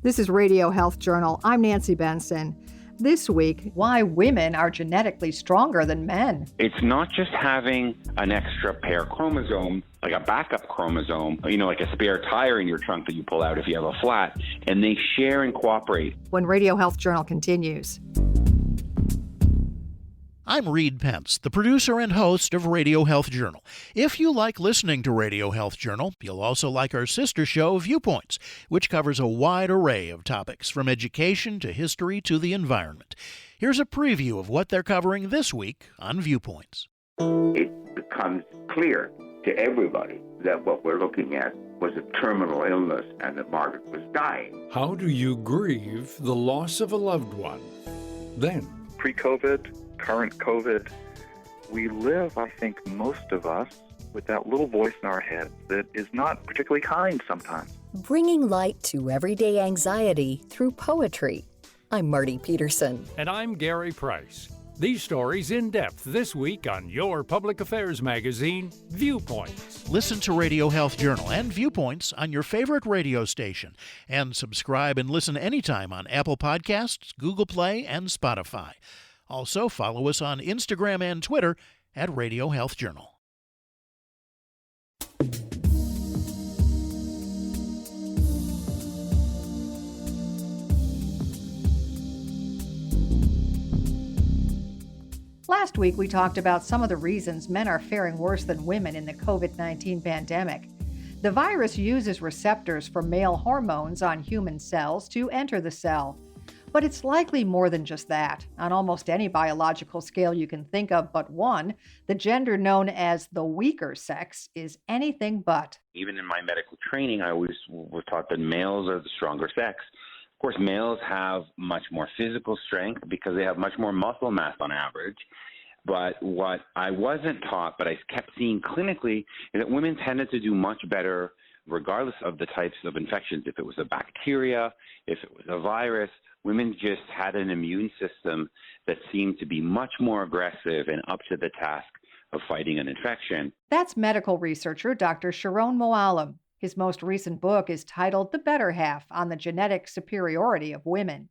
This is Radio Health Journal. I'm Nancy Benson. This week, why women are genetically stronger than men. It's not just having an extra pair of chromosomes, like a backup chromosome, like a spare tire in your trunk that you pull out if you have a flat, and they share and cooperate. When Radio Health Journal continues. I'm Reed Pence, the producer and host of Radio Health Journal. If you like listening to Radio Health Journal, you'll also like our sister show, Viewpoints, which covers a wide array of topics from education to history to the environment. Here's a preview of what they're covering this week on Viewpoints. It becomes clear to everybody that what we're looking at was a terminal illness and that Margaret was dying. How do you grieve the loss of a loved one? Then, pre-COVID, current COVID, we live, I think, most of us, with that little voice in our head that is not particularly kind sometimes. Bringing light to everyday anxiety through poetry. I'm Marty Peterson. And I'm Gary Price. These stories in depth this week on your public affairs magazine, Viewpoints. Listen to Radio Health Journal and Viewpoints on your favorite radio station. And subscribe and listen anytime on Apple Podcasts, Google Play, and Spotify. Also, follow us on Instagram and Twitter at Radio Health Journal. Last week, we talked about some of the reasons men are faring worse than women in the COVID-19 pandemic. The virus uses receptors for male hormones on human cells to enter the cell. But it's likely more than just that. On almost any biological scale you can think of but one, the gender known as the weaker sex is anything but. Even in my medical training, I always was taught that males are the stronger sex. Of course, males have much more physical strength because they have much more muscle mass on average. But what I wasn't taught, but I kept seeing clinically, is that women tended to do much better regardless of the types of infections. If it was a bacteria, if it was a virus, women just had an immune system that seemed to be much more aggressive and up to the task of fighting an infection. That's medical researcher Dr. Sharon Moalem. His most recent book is titled The Better Half on the Genetic Superiority of Women.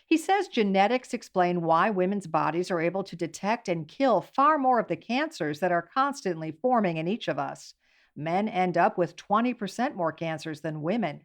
He says genetics explain why women's bodies are able to detect and kill far more of the cancers that are constantly forming in each of us. Men end up with 20% more cancers than women.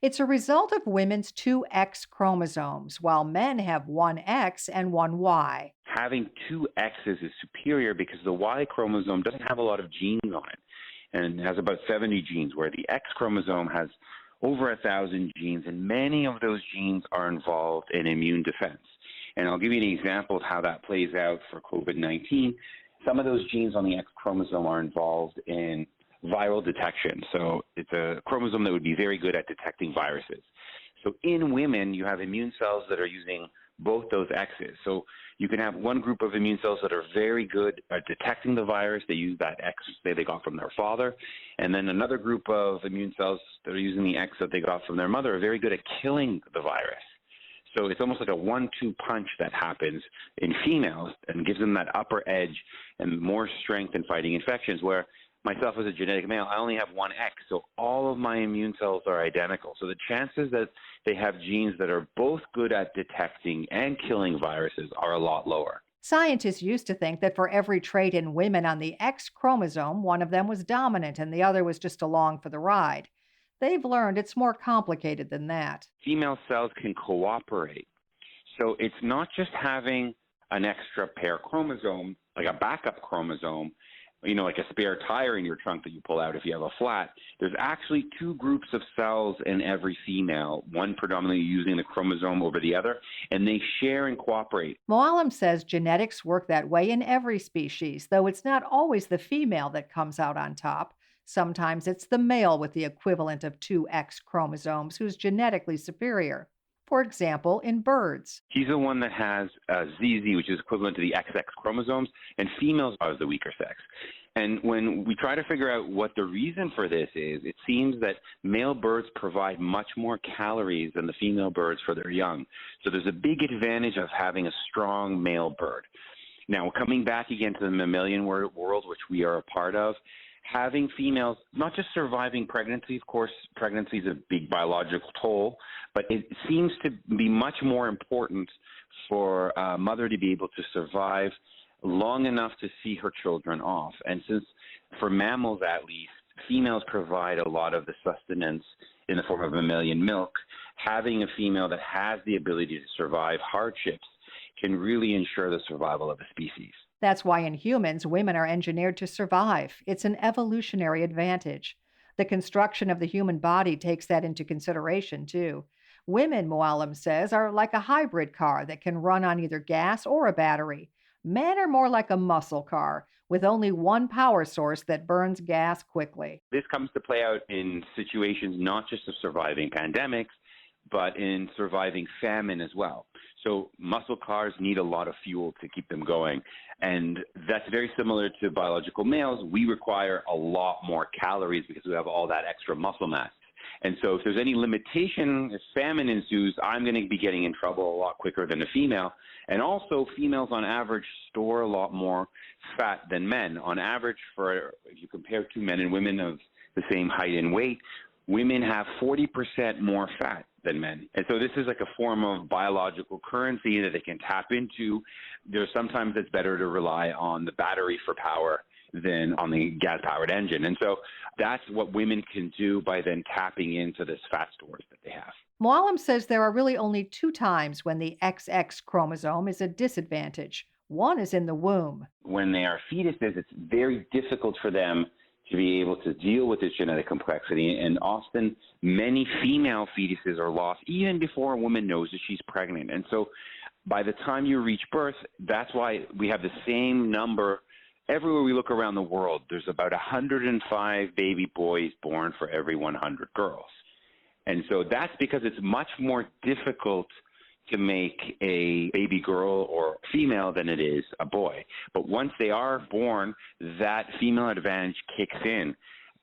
It's a result of women's two X chromosomes, while men have one X and one Y. Having two X's is superior because the Y chromosome doesn't have a lot of genes on it, and it has about 70 genes, where the X chromosome has over 1,000 genes, and many of those genes are involved in immune defense. And I'll give you an example of how that plays out for COVID-19. Some of those genes on the X chromosome are involved in viral detection. So it's a chromosome that would be very good at detecting viruses. So in women, you have immune cells that are using both those X's. So you can have one group of immune cells that are very good at detecting the virus. They use that X that they got from their father. And then another group of immune cells that are using the X that they got from their mother are very good at killing the virus. So it's almost like a 1-2 punch that happens in females and gives them that upper edge and more strength in fighting infections, where myself as a genetic male, I only have one X, so all of my immune cells are identical. So the chances that they have genes that are both good at detecting and killing viruses are a lot lower. Scientists used to think that for every trait in women on the X chromosome, one of them was dominant and the other was just along for the ride. They've learned it's more complicated than that. Female cells can cooperate. So it's not just having an extra pair of chromosomes, like a backup chromosome, like a spare tire in your trunk that you pull out if you have a flat. There's actually two groups of cells in every female, one predominantly using the chromosome over the other, and they share and cooperate. Moalem says genetics work that way in every species, though it's not always the female that comes out on top. Sometimes it's the male with the equivalent of two X chromosomes who's genetically superior. For example, in birds. He's the one that has ZZ, which is equivalent to the XX chromosomes, and females are the weaker sex. And when we try to figure out what the reason for this is, it seems that male birds provide much more calories than the female birds for their young. So there's a big advantage of having a strong male bird. Now, coming back again to the mammalian world, which we are a part of, having females not just surviving pregnancy, of course, pregnancy is a big biological toll, but it seems to be much more important for a mother to be able to survive long enough to see her children off. And since for mammals at least, females provide a lot of the sustenance in the form of mammalian milk, having a female that has the ability to survive hardships can really ensure the survival of a species. That's why in humans, women are engineered to survive. It's an evolutionary advantage. The construction of the human body takes that into consideration, too. Women, Moalem says, are like a hybrid car that can run on either gas or a battery. Men are more like a muscle car with only one power source that burns gas quickly. This comes to play out in situations not just of surviving pandemics, but in surviving famine as well. So muscle cars need a lot of fuel to keep them going. And that's very similar to biological males. We require a lot more calories because we have all that extra muscle mass. And so if there's any limitation, if famine ensues, I'm going to be getting in trouble a lot quicker than a female. And also, females on average store a lot more fat than men. On average, if you compare two men and women of the same height and weight, women have 40% more fat than men. And so this is like a form of biological currency that they can tap into. There's sometimes it's better to rely on the battery for power than on the gas-powered engine. And so that's what women can do by then tapping into this fat stores that they have. Moalem says there are really only 2 times when the XX chromosome is a disadvantage. One is in the womb. When they are fetuses, it's very difficult for them to be able to deal with this genetic complexity, and often many female fetuses are lost even before a woman knows that she's pregnant. And so by the time you reach birth, that's why we have the same number. Everywhere we look around the world, there's about 105 baby boys born for every 100 girls. And so that's because it's much more difficult to make a baby girl or female than it is a boy. But once they are born, that female advantage kicks in.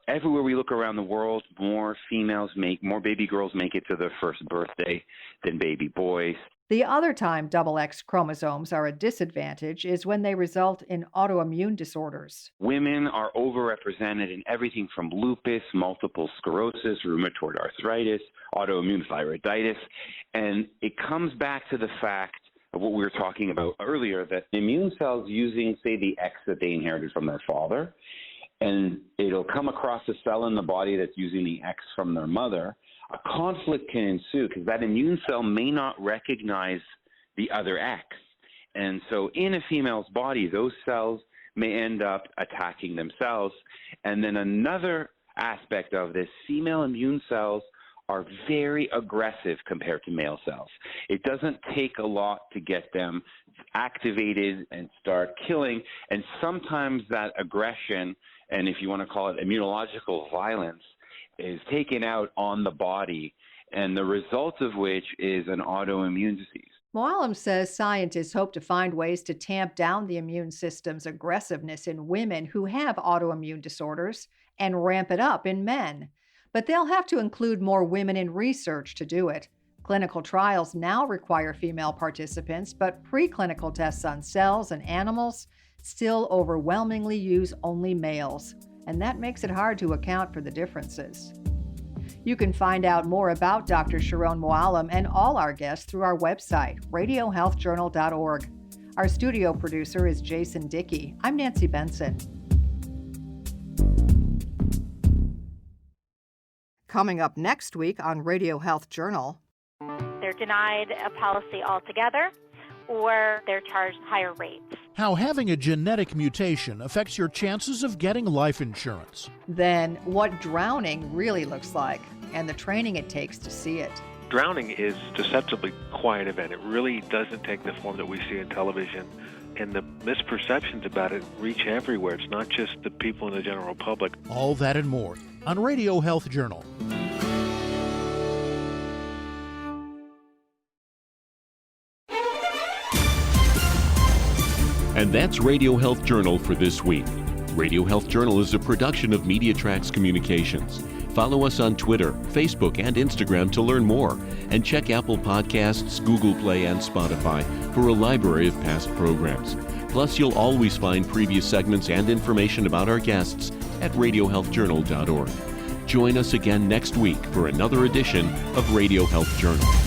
Everywhere we look around the world, more baby girls make it to their first birthday than baby boys. The other time XX chromosomes are a disadvantage is when they result in autoimmune disorders. Women are overrepresented in everything from lupus, multiple sclerosis, rheumatoid arthritis, autoimmune thyroiditis, and it comes back to the fact of what we were talking about earlier, that immune cells using, say, the X that they inherited from their father, and it'll come across a cell in the body that's using the X from their mother, a conflict can ensue because that immune cell may not recognize the other X. And so in a female's body, those cells may end up attacking themselves. And then another aspect of this, female immune cells are very aggressive compared to male cells. It doesn't take a lot to get them activated and start killing. And sometimes that aggression, and if you want to call it immunological violence, is taken out on the body, and the result of which is an autoimmune disease. Moalem says scientists hope to find ways to tamp down the immune system's aggressiveness in women who have autoimmune disorders and ramp it up in men. But they'll have to include more women in research to do it. Clinical trials now require female participants, but preclinical tests on cells and animals still overwhelmingly use only males. And that makes it hard to account for the differences. You can find out more about Dr. Sharon Moalem and all our guests through our website, radiohealthjournal.org. Our studio producer is Jason Dickey. I'm Nancy Benson. Coming up next week on Radio Health Journal. They're denied a policy altogether, or they're charged higher rates. How having a genetic mutation affects your chances of getting life insurance. Then, what drowning really looks like, and the training it takes to see it. Drowning is a deceptively quiet event. It really doesn't take the form that we see in television. And the misperceptions about it reach everywhere. It's not just the people in the general public. All that and more on Radio Health Journal. And that's Radio Health Journal for this week. Radio Health Journal is a production of MediaTrax Communications. Follow us on Twitter, Facebook, and Instagram to learn more. And check Apple Podcasts, Google Play, and Spotify for a library of past programs. Plus, you'll always find previous segments and information about our guests at radiohealthjournal.org. Join us again next week for another edition of Radio Health Journal.